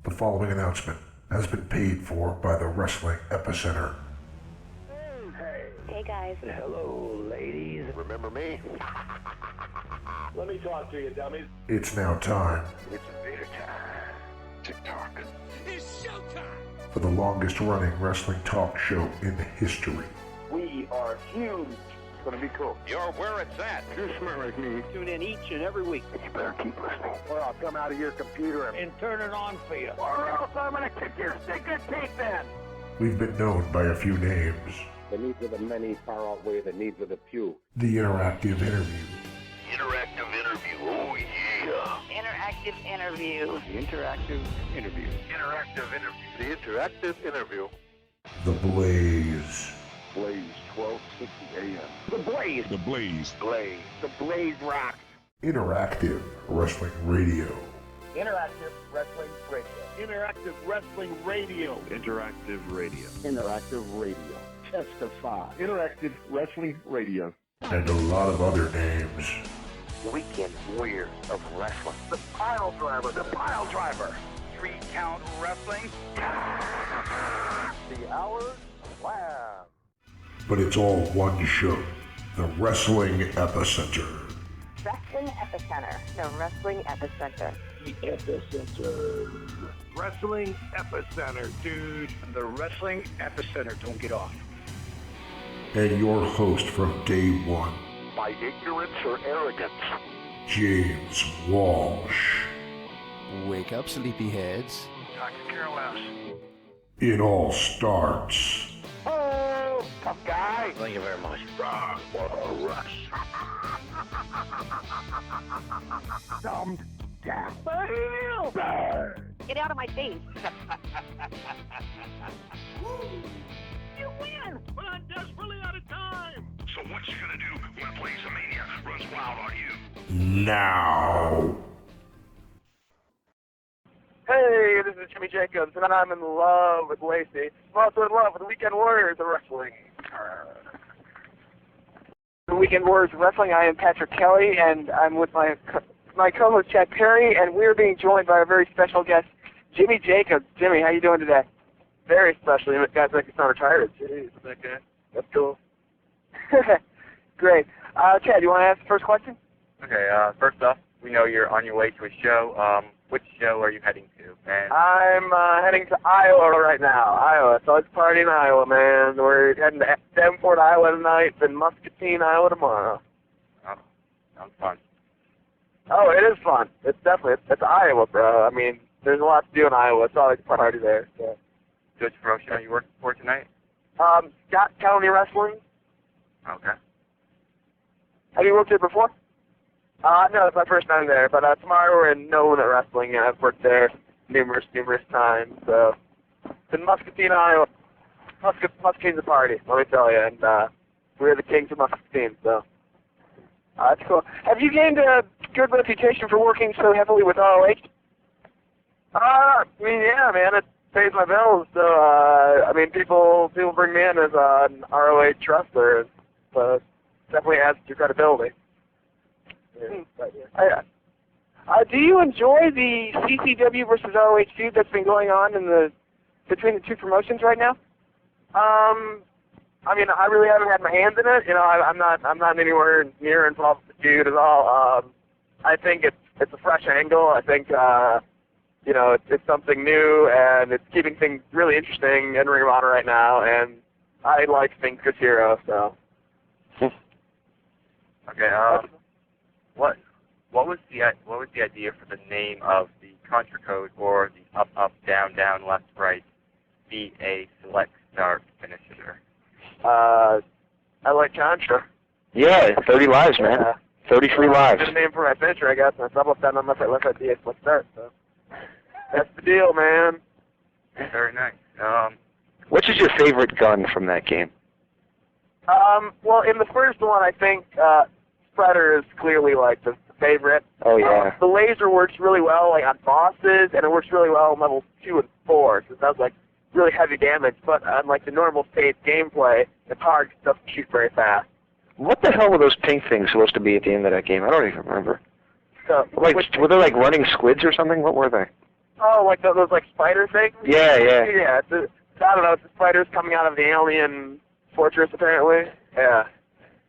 The following announcement has been paid for by the Wrestling Epicenter. Hey guys. Hello, ladies. Remember me? Let me talk to you, dummies. It's now time It's Vader time. TikTok. It's showtime! for the longest running wrestling talk show in history. We are huge. It's gonna be cool. You're where it's at. You're smart like me. Tune in each and every week. You better keep listening, or I'll come out of your computer And turn it on for you. or else I'm gonna kick your stinking teeth in. We've been known by a few names. The needs of the many far outweigh the needs of the few. The Interactive Interview, Interactive interview. Oh, yeah. Interactive interview. The interactive interview. Interactive interview. The interactive interview. The Blaze, Blaze 1260 AM. The Blaze. The Blaze. Blaze. The Blaze Rock. Interactive Wrestling Radio, Interactive Wrestling Radio. Interactive Wrestling Radio. Interactive radio. Interactive Radio. Testify. Interactive Wrestling Radio. and a lot of other names. Weekend Warriors of Wrestling. The Pile Driver. The Pile Driver. 3-count wrestling. The Hour Slam. But it's all one show, the Wrestling Epicenter. Wrestling Epicenter. The Wrestling Epicenter. The Epicenter. Wrestling Epicenter, dude. The Wrestling Epicenter. Don't get off. And your host from day one, By ignorance or arrogance. James Walsh. Wake up, sleepyheads. I could care less. It all starts Oh, tough guy. Thank you very much. What a rush. Dumbed down. Get out of my face. You win. But I'm desperately out of time. So what you gonna do when Blaze Mania runs wild on you? now. Hey, this is Jimmy Jacobs, and I'm in love with Lacey. I'm also in love with the Weekend Warriors of Wrestling. The Weekend Warriors of Wrestling, I am Patrick Kelly, and I'm with my co-host Chad Perry, and we're being joined by a very special guest, Jimmy Jacobs. Jimmy, how you doing today? Very special. You guys make us sound retired. Jeez, that guy. That's cool. Great. Chad, you want to ask the first question? Okay, first off, we know you're on your way to a show. Which show are you heading to? And I'm heading to Iowa right now. Iowa. So it's party in Iowa, man. We're heading to Davenport, Iowa tonight, then Muscatine, Iowa tomorrow. oh, sounds fun. Oh, it is fun. It's definitely, it's Iowa, bro. I mean, there's a lot to do in Iowa. It's always a party there. So. Which promotion are you working for tonight? Scott County Wrestling. Okay. Have you worked here before? No, it's my first time there, but tomorrow we're in No Limit Wrestling, and I've worked there numerous times, so it's in Muscatine, Iowa. Muscatine's a party, let me tell you, and we're the kings of Muscatine, so that's cool. Have you gained a good reputation for working so heavily with ROH? I mean, yeah, man, it pays my bills, so, I mean, people bring me in as an ROH wrestler, so it definitely adds to credibility. Do you enjoy the CCW versus ROH feud that's been going on between the two promotions right now? I mean, I really haven't had my hands in it. You know, I'm not anywhere near involved with the feud at all. I think it's a fresh angle. I think you know, it's something new, and it's keeping things really interesting in Ring of Honor right now. And I like things Chris Hero, so. Okay. What was the idea for the name of the Contra Code, or the up down left right be a select start finisher? I like Contra. Yeah, 30 lives, man. Yeah. 30 free lives. Good name for my finisher, I guess. And it's up down on left right be a select start. So that's the deal, man. Very nice. Which is your favorite gun from that game? Well, in the first one, I think Spreader is clearly like the favorite. Oh, yeah. The laser works really well like on bosses, and it works really well on levels 2 and 4, so it does like really heavy damage. But on like the normal stage gameplay, it's hard because it doesn't shoot very fast. What the hell were those pink things supposed to be at the end of that game? I don't even remember. So, Like, were they like running squids or something? What were they? Oh, like those like spider things? Yeah. Yeah, I don't know, it's the spiders coming out of the alien fortress, apparently. Yeah.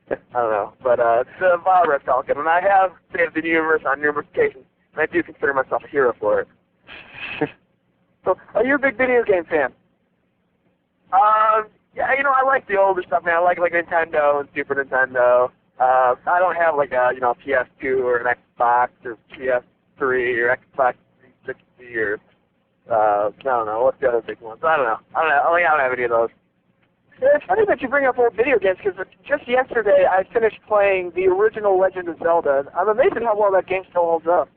I don't know, but it's a vile reptile, and I have saved the universe on numerous occasions, and I do consider myself a hero for it. So, are you a big video game fan? Yeah, I like the older stuff, man. I like Nintendo and Super Nintendo. I don't have like a PS2 or an Xbox or PS3 or Xbox 360 or I don't know, what's the other big ones? I don't know. I don't have any of those. It's funny that you bring up old video games, because just yesterday I finished playing the original Legend of Zelda. I'm amazed at how well that game still holds up.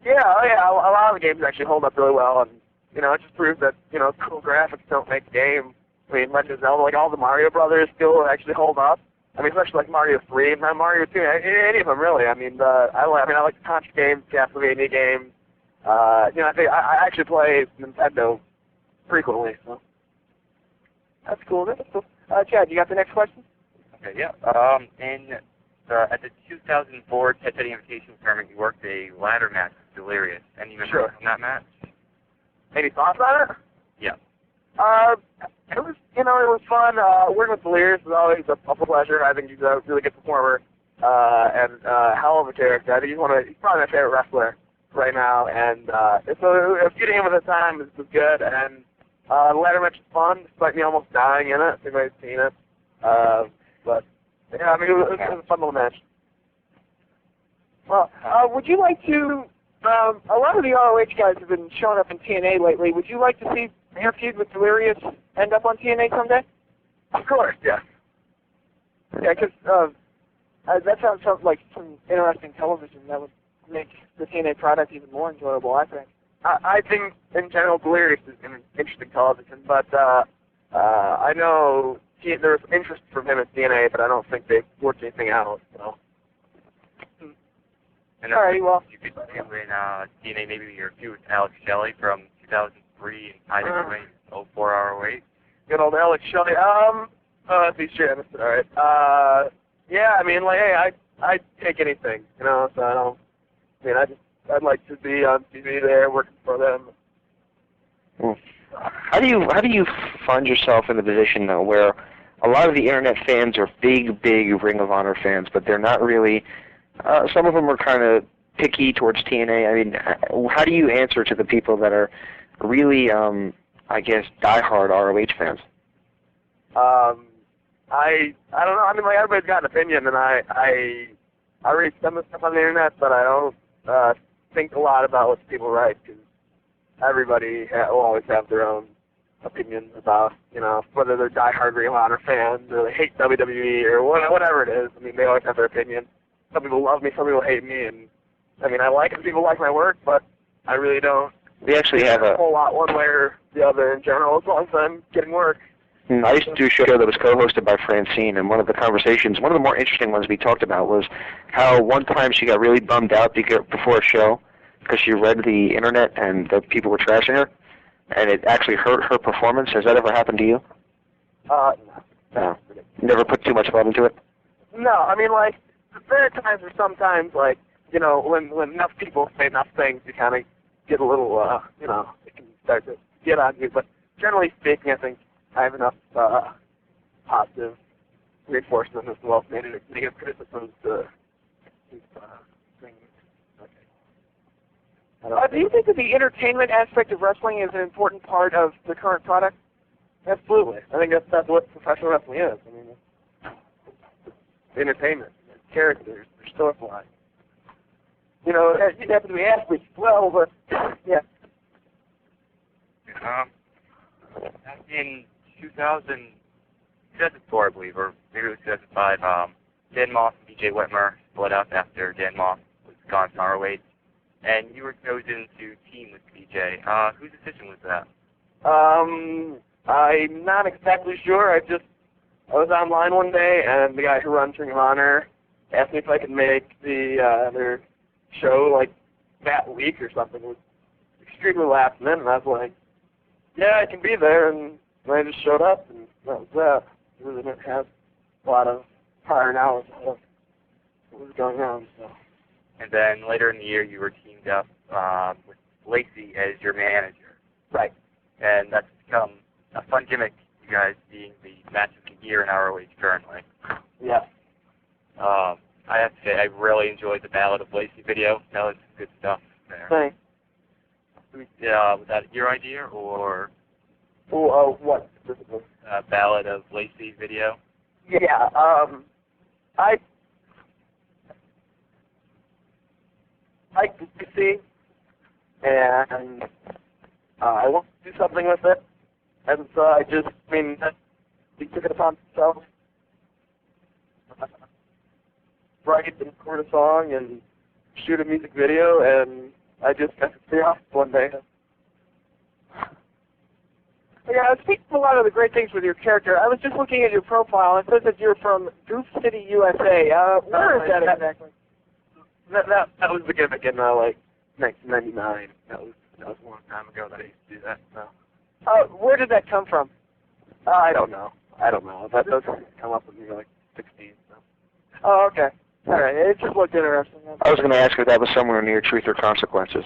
Yeah, a lot of the games actually hold up really well, and it just proves that cool graphics don't make the game. I mean, Legend of Zelda, like all the Mario Brothers, still actually hold up. I mean, especially like Mario 3 and Mario 2, any of them really. I mean, I like the Contra games, Castlevania games. I actually play Nintendo frequently, so. That's cool. Chad, you got the next question? Okay, yeah. At the 2004 Ted Teddy Invitation Tournament, you worked a ladder match with Delirious. Any memories from that match? Any thoughts on it? Yeah. It was, it was fun. Working with Delirious is always a pleasure. I think he's a really good performer and hell of a character. I think he's probably my favorite wrestler right now. And so getting him at the time was good. And the ladder match was fun, despite me almost dying in it. If anybody's seen it. But yeah, I mean, it was a fun little match. Well, would you like to? A lot of the ROH guys have been showing up in TNA lately. Would you like to see your feud with Delirious end up on TNA someday? Of course, yeah. Yeah, because that sounds like some interesting television that would make the TNA product even more enjoyable, I think. I think, in general, Delirious is an interesting television, but I know there's interest from him at TNA, but I don't think they've worked anything out, so. And alrighty, well. You could do in TNA maybe your feud with Alex Shelley from 2003 and IWA 04 ROH. Good old Alex Shelley. Let's see, sure, I missed it, alright. Yeah, I mean, like, hey, I'd take anything, so I'd like to be on TV there working for them. How do you find yourself in the position though where a lot of the internet fans are big Ring of Honor fans, but they're not really? Some of them are kind of picky towards TNA. I mean, how do you answer to the people that are really, I guess, diehard ROH fans? I don't know. I mean, like everybody's got an opinion, and I read some of the stuff on the internet, but I don't think a lot about what people write, because everybody will always have their own opinions about, whether they're diehard Ring of Honor fans or they hate WWE or whatever it is. I mean, they always have their opinion. Some people love me, some people hate me, and I mean, I like it. People like my work, but I really don't. We actually have a whole lot one way or the other in general, as long as I'm getting work. I used to do a show that was co-hosted by Francine, and one of the more interesting ones we talked about was how one time she got really bummed out before a show because she read the internet and the people were trashing her, and it actually hurt her performance. Has that ever happened to you? No. Never put too much thought into it? No, I mean, like, there are times or sometimes, like, when enough people say enough things, you kind of get a little, it can start to get on you. But generally speaking, I think I have enough positive reinforcement as well as negative criticisms to keep things. Okay. Do you think that the entertainment aspect of wrestling is an important part of the current product? Absolutely. I think that's what professional wrestling is. I mean, it's entertainment, it's characters, there's storyline. You happen to be athletes as well, but yeah. Back in 2004, I believe, or maybe it was 2005, Dan Moss and BJ Whitmer split up after Dan Moss was gone from ROH, and you were chosen to team with BJ. Whose decision was that? I'm not exactly sure. I was online one day, and the guy who runs Ring of Honor asked me if I could make their show like that week or something. It was extremely last minute, and I was like, yeah, I can be there, and I just showed up, and that was that. I really didn't have a lot of prior knowledge of what was going on. So. And then later in the year, you were teamed up with Lacey as your manager. enjoyed the Ballad of Lacey video. That was good stuff there. Thanks. Was that your idea or What specifically? Ballad of Lacey video? Yeah, I like see, and I want to do something with it, and so he took it upon himself, write and record a song and shoot a music video, and I just got to see off one day. Yeah, speaking of a lot of the great things with your character, I was just looking at your profile, and it says that you're from Goof City, USA. Where is that exactly? That was the gimmick in 1999. That was a long time ago that I used to do that. So. Where did that come from? I don't know. That doesn't come up with me 16. So. Oh, okay. All right. It just looked interesting. I was going to ask if that was somewhere near Truth or Consequences.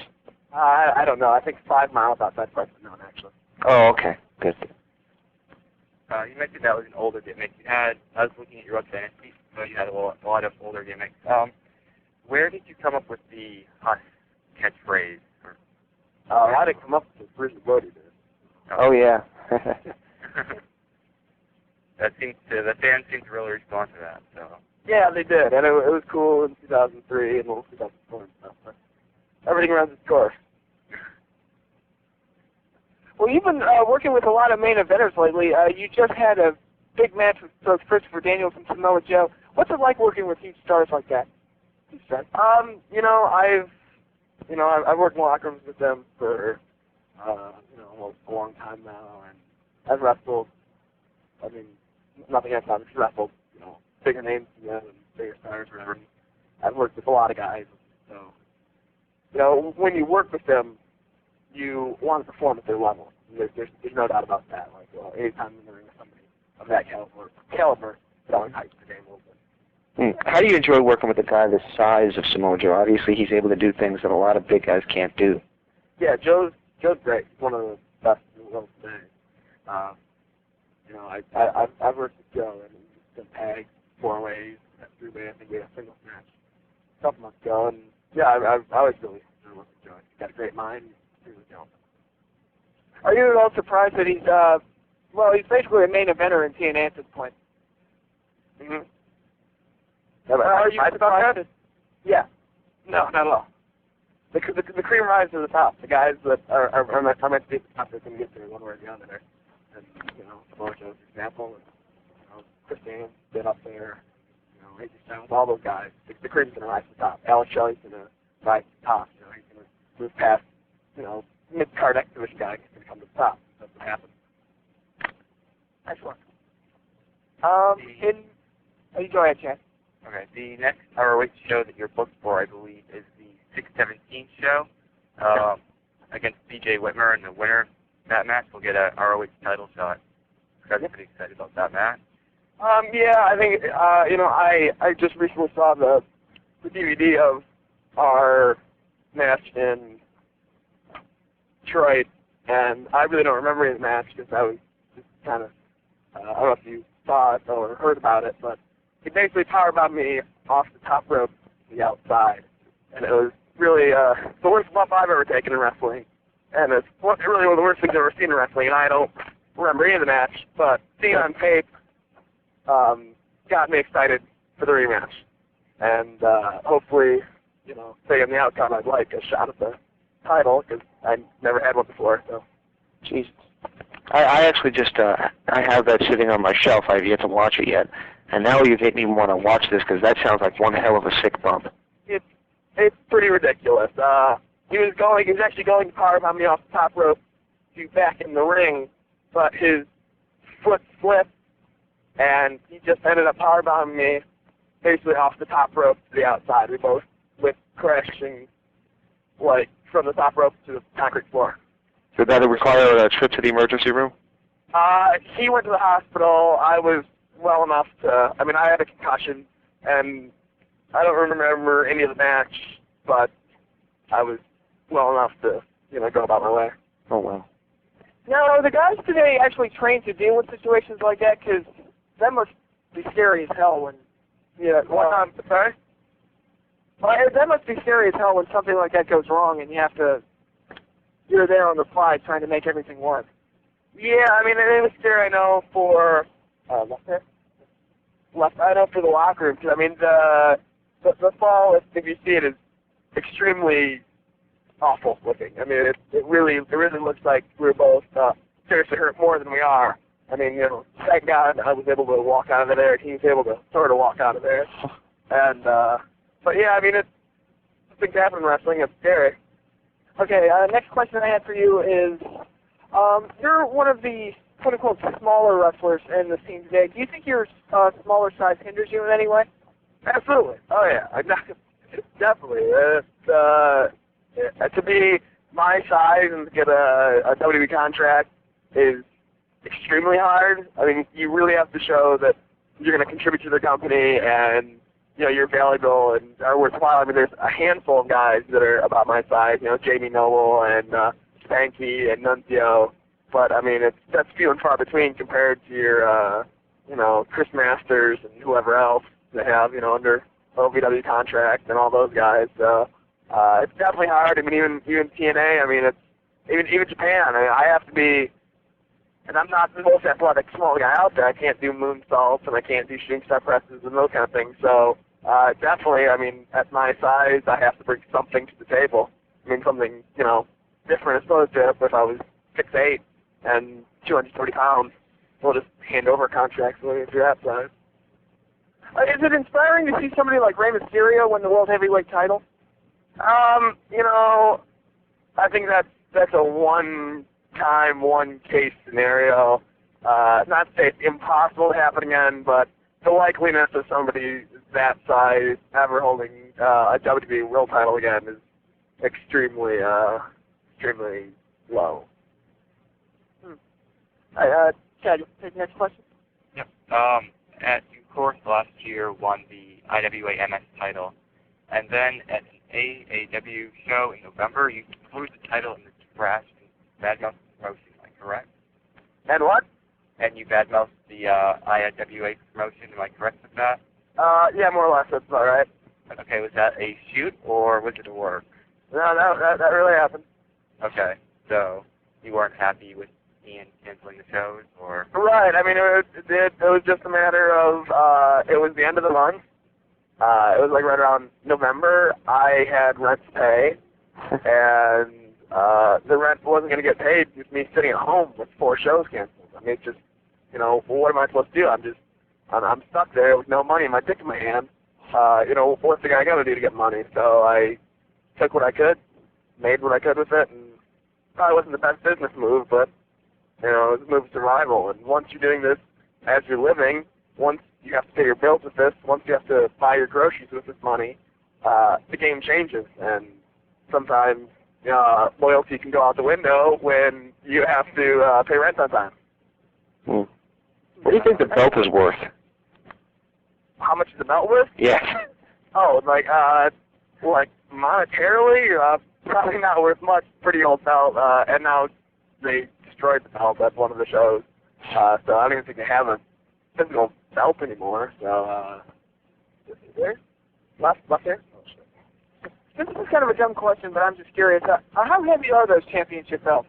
I don't know. I think 5 miles outside Preston, actually. Oh, okay. Good. You mentioned that was an older gimmick. I was looking at your website, and you had a lot of older gimmicks. Where did you come up with the Huss catchphrase? I didn't come up with it. Bruce Brody did. Oh, yeah. The fans seemed to really respond to that. So. Yeah, they did, and it was cool in 2003 and 2004 and stuff. But everything runs its course. Well, you've been working with a lot of main eventers lately. You just had a big match with both Christopher Daniels and Samoa Joe. What's it like working with huge stars like that? I've worked in locker rooms with them for almost a long time now, and I've wrestled. Nothing else. I've wrestled, bigger names than them and bigger stars, or whatever. I've worked with a lot of guys, so when you work with them, you want to perform at their level. There's no doubt about that. Anytime you're in with somebody of that caliber, selling height the game a little bit. How do you enjoy working with a guy the size of Samoa Joe? Obviously, he's able to do things that a lot of big guys can't do. Yeah, Joe's great. He's one of the best in the world today. I've worked with Joe, and he's been tagged 4 ways, 3 ways. I think we had a singles match a couple months ago, and yeah, I always really enjoy working with Joe. He's got a great mind. Are you at all surprised that he's basically a main eventer in TNA at this point? Mm-hmm. Are you surprised? Yeah. No, not at all. The cream rises to the top. The guys that are meant to be at the top, they're going to get there one way or the other. And, Samoa Joe's example, and, Chris Daniels been up there, AJ Styles, all those guys. The cream's going to rise to the top. Alex Shelley's going to rise to the top. He's going to move past, mid-card exhibition guy. He's going to come to the top. That's what happens. Excellent. You go ahead, Chad. Okay, the next ROH show that you're booked for, I believe, is the 6/17 show against B.J. Whitmer, and the winner of that match will get a ROH title shot. So I'm pretty excited about that match. Yeah, I think, I just recently saw the DVD of our match in Detroit, and I really don't remember any of the match because I was just kind of, I don't know if you saw it or heard about it, but he basically powerbombed me off the top rope to the outside, and it was really the worst bump I've ever taken in wrestling, and it's really one of the worst things I've ever seen in wrestling, and I don't remember any of the match, but seeing it on tape got me excited for the rematch, and hopefully, taking the outcome, I'd like a shot at the title, because I never had one before, so. Jeez. I actually just, I have that sitting on my shelf. I've yet to watch it yet. And now you've made me want to watch this because that sounds like one hell of a sick bump. It's pretty ridiculous. He was actually going to powerbomb me off the top rope to back in the ring, but his foot slipped, and he just ended up powerbombing me basically off the top rope to the outside. We both went crashing, from the top rope to the concrete floor. Did that require a trip to the emergency room? He went to the hospital. I was well enough to, I had a concussion, and I don't remember any of the match, but I was well enough to, go about my way. Oh, wow. Now, are the guys today actually trained to deal with situations like that? Because that must be scary as hell when, sorry? Well, that must be scary as hell when something like that goes wrong and you're there on the fly trying to make everything work. Yeah, I mean, it was scary, I know, for left there? Left, I know, for the locker room. Cause, I mean, the fall, if you see it, is extremely awful looking. I mean, it really looks like we're both seriously hurt more than we are. I mean, thank God I was able to walk out of there. He was able to sort of walk out of there. And, but yeah, I mean, things happen in wrestling. It's scary. Okay, next question I had for you is, you're one of the quote-unquote smaller wrestlers in the scene today. Do you think your smaller size hinders you in any way? Absolutely. Oh, yeah. Definitely. To be my size and to get a WWE contract is extremely hard. I mean, you really have to show that you're going to contribute to the company and, you're valuable and are worthwhile. I mean, there's a handful of guys that are about my size, Jamie Noble and Spanky and Nunzio. But, I mean, that's few and far between compared to your, Chris Masters and whoever else they have, under OVW contract and all those guys. So it's definitely hard. I mean, even TNA, I mean, it's even Japan. I mean, I have to be, and I'm not the most athletic small guy out there. I can't do moonsaults and I can't do shooting star presses and those kind of things. So definitely, I mean, at my size, I have to bring something to the table. I mean, something, different as opposed to if I was 6'8" and 230 pounds. We'll just hand over contracts if you're that size. Is it inspiring to see somebody like Rey Mysterio win the World Heavyweight title? I think that's a one-time, one-case scenario. Not to say it's impossible to happen again, but the likeliness of somebody that size ever holding a WWE World title again is extremely low. Chad, you take the next question? Yep. Of course, last year won the IWA MS title, and then at an AAW show in November, you threw the title in the trash and badmouthed the promotion. Am I correct? And what? And you badmouthed the IWA promotion. Am I correct with that? Yeah, more or less. That's all right. Okay, was that a shoot or was it a work? No, that really happened. Okay, so you weren't happy with Ian canceling the shows, or? Right. I mean, it was just a matter of it was the end of the month. It was like right around November. I had rent to pay, and the rent wasn't going to get paid with me sitting at home with 4 shows canceled. I mean, it's just, well, what am I supposed to do? I'm stuck there with no money and my dick in my hand. What's the guy going to do to get money? So I took what I could, made what I could with it, and probably wasn't the best business move, but it was a move of survival. And once you're doing this as you're living, once you have to pay your bills with this, once you have to buy your groceries with this money, the game changes. And sometimes loyalty can go out the window when you have to pay rent on time. What do you think the belt is worth? How much is the belt worth? Yes. Oh, like monetarily, probably not worth much. Pretty old belt, and now they destroyed the belt at one of the shows. So I don't even think they have a physical belt anymore. So, there? Left there? This is kind of a dumb question, but I'm just curious. How heavy are those championship belts?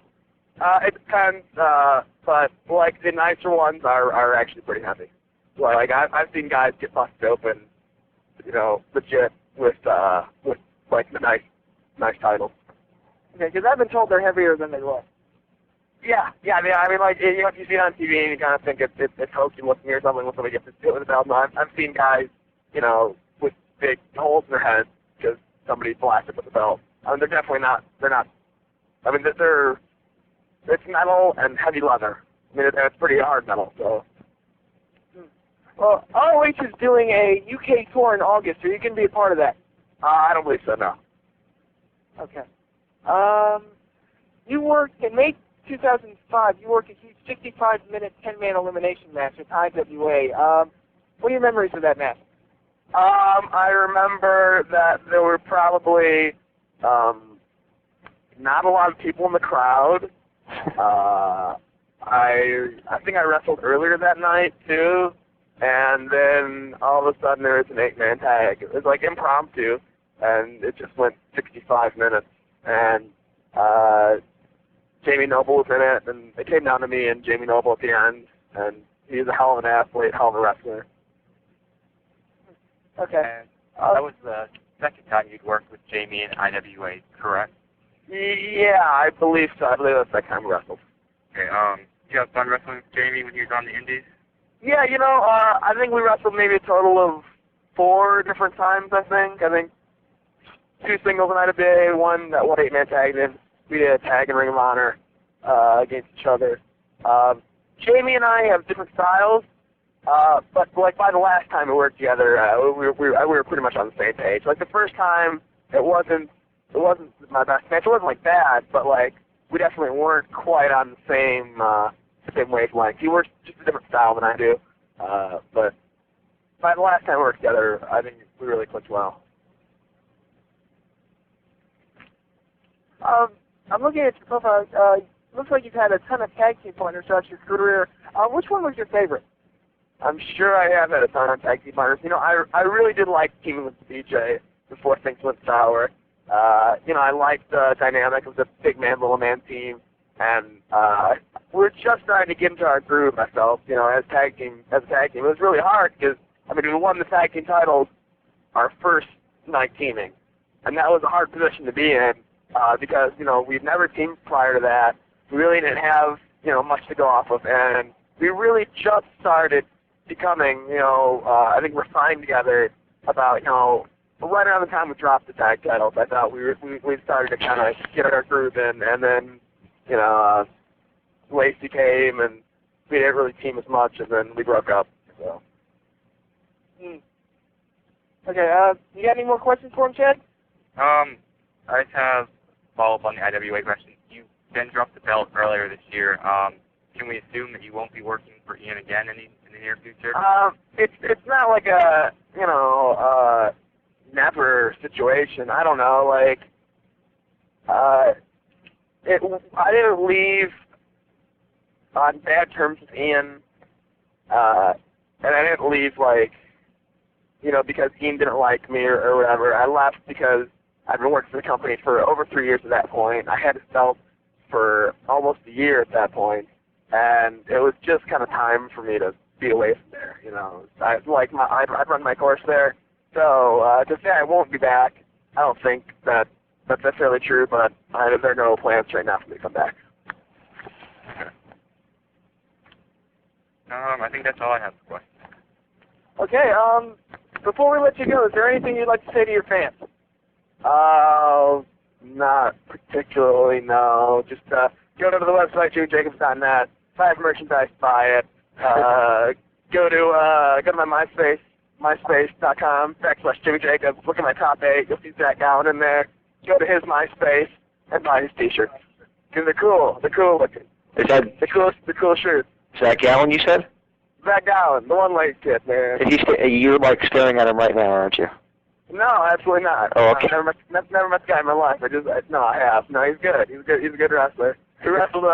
It depends, but like the nicer ones are actually pretty heavy. Well, like I've seen guys get busted open, legit with like the nice titles. Okay, because I've been told they're heavier than they look. Yeah. I mean, like you see it on TV and you kind of think it's hokey looking or something when somebody gets to do it with a belt. No, I've seen guys, with big holes in their heads because somebody blasted with a belt. I mean, they're definitely not. They're not. I mean, it's metal and heavy leather. I mean, it's pretty hard metal. So. Well, ROH is doing a UK tour in August. Are you going to be a part of that? I don't believe so, no. Okay. You worked, in May 2005, you worked a huge 65-minute 10-man elimination match with IWA. What are your memories of that match? I remember that there were probably not a lot of people in the crowd. I think I wrestled earlier that night, too. And then all of a sudden there was an 8-man tag. It was like impromptu. and it just went 65 minutes. And Jamie Noble was in it, and it came down to me and Jamie Noble at the end, and he's a hell of an athlete, hell of a wrestler. Okay. That was the second time you'd worked with Jamie in IWA, correct? Yeah, I believe so. I believe that's that time we wrestled. Okay. Did you have fun wrestling with Jamie when he was on the Indies? Yeah, I think we wrestled maybe a total of 4 different times, I think. 2 singles in IWA, one 8-man tag, and we did a tag in Ring of Honor against each other. Jamie and I have different styles, but like by the last time we worked together, we were pretty much on the same page. Like the first time, it wasn't my best match. It wasn't like bad, but like we definitely weren't quite on the same wavelength. He works just a different style than I do, but by the last time we worked together, I think we really clicked well. I'm looking at your profile. Looks like you've had a ton of tag team partners throughout your career. Which one was your favorite? I'm sure I have had a ton of tag team partners. I really did like teaming with DJ before things went sour. I liked the dynamic of the big man, little man team, and we're just starting to get into our groove ourselves. As a tag team. It was really hard because we won the tag team titles our first night teaming, and that was a hard position to be in because we'd never teamed prior to that. We really didn't have much to go off of, and we really just started becoming I think we're fine together about right around the time we dropped the tag titles. I thought we started to kind of get our groove in, and then Lacey came and we didn't really team as much, and then we broke up. So. Okay, you got any more questions for him, Chad? I just have follow-up on the IWA question. You then dropped the belt earlier this year. Can we assume that you won't be working for Ian again in the near future? It's not like a never situation. I don't know. I didn't leave on bad terms with Ian, and I didn't leave because Ian didn't like me or whatever. I left because I'd been working for the company for over 3 years at that point. I had his belt for almost a year at that point, and it was just kind of time for me to be away from there. I'd run my course there. So to say I won't be back, I don't think that's necessarily true, but there are no plans right now for me to come back. I think that's all I have for questions. Okay, before we let you go, is there anything you'd like to say to your fans? Not particularly, no. Just go to the website, JimmyJacobs.net. If I have merchandise, buy it. Go to my MySpace, myspace.com/JimmyJacobs. Look at my top 8. You'll see Zach Allen in there. Go to his MySpace and buy his T-shirts. Because they're cool. They're cool looking. Is that the cool shirts? Zach Allen, you said? Zach Allen, the one-legged kid, man. You're staring at him right now, aren't you? No, absolutely not. Oh, okay. I've never met the guy in my life. I have. No, he's good. He's a good wrestler. He wrestled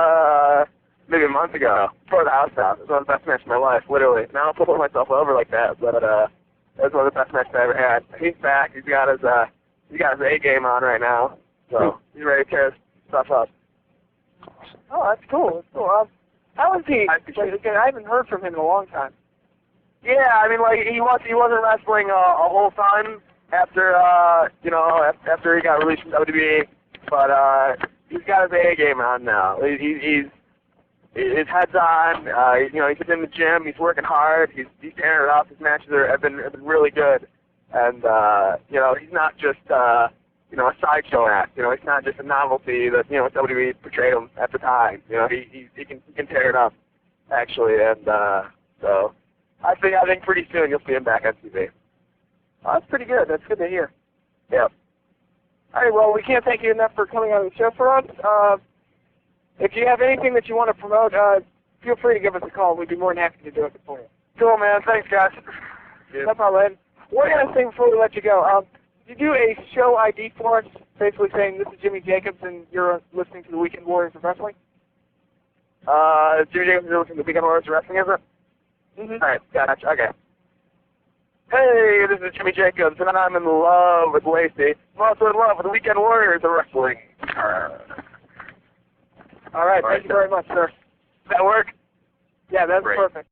maybe a month ago before the house out. It was one of the best matches of my life, literally. Now I don't put myself over like that, but it was one of the best matches I ever had. He's back. He's got his A game on right now, so he's ready to tear his stuff up. Oh, that's cool. That's cool. How is he? Again, I haven't heard from him in a long time. Yeah, he wasn't wrestling a whole ton after after he got released from WWE, but he's got his A game on now. His head's on. He's in the gym. He's working hard. He's tearing it up. His matches have been really good, and he's not just a sideshow act. He's not just a novelty that WWE portrayed him at the time. He can tear it up actually, and so I think pretty soon you'll see him back on TV. Oh, that's pretty good. That's good to hear. Yep. All right, well, we can't thank you enough for coming on the show for us. If you have anything that you want to promote, feel free to give us a call. We'd be more than happy to do it for you. Cool, man. Thanks, guys. Yeah. No problem. One last thing before we let you go. You do a show ID for us, basically saying this is Jimmy Jacobs and you're listening to the Weekend Warriors of Wrestling? Jimmy Jacobs is listening to the Weekend Warriors of Wrestling, is it? Mm-hmm. All right, gotcha. Okay. Hey, this is Jimmy Jacobs, and I'm in love with Lacey. I'm also in love with the Weekend Warriors of Wrestling. All right, thank you very much, sir. Does that work? Yeah, that's Great. perfect.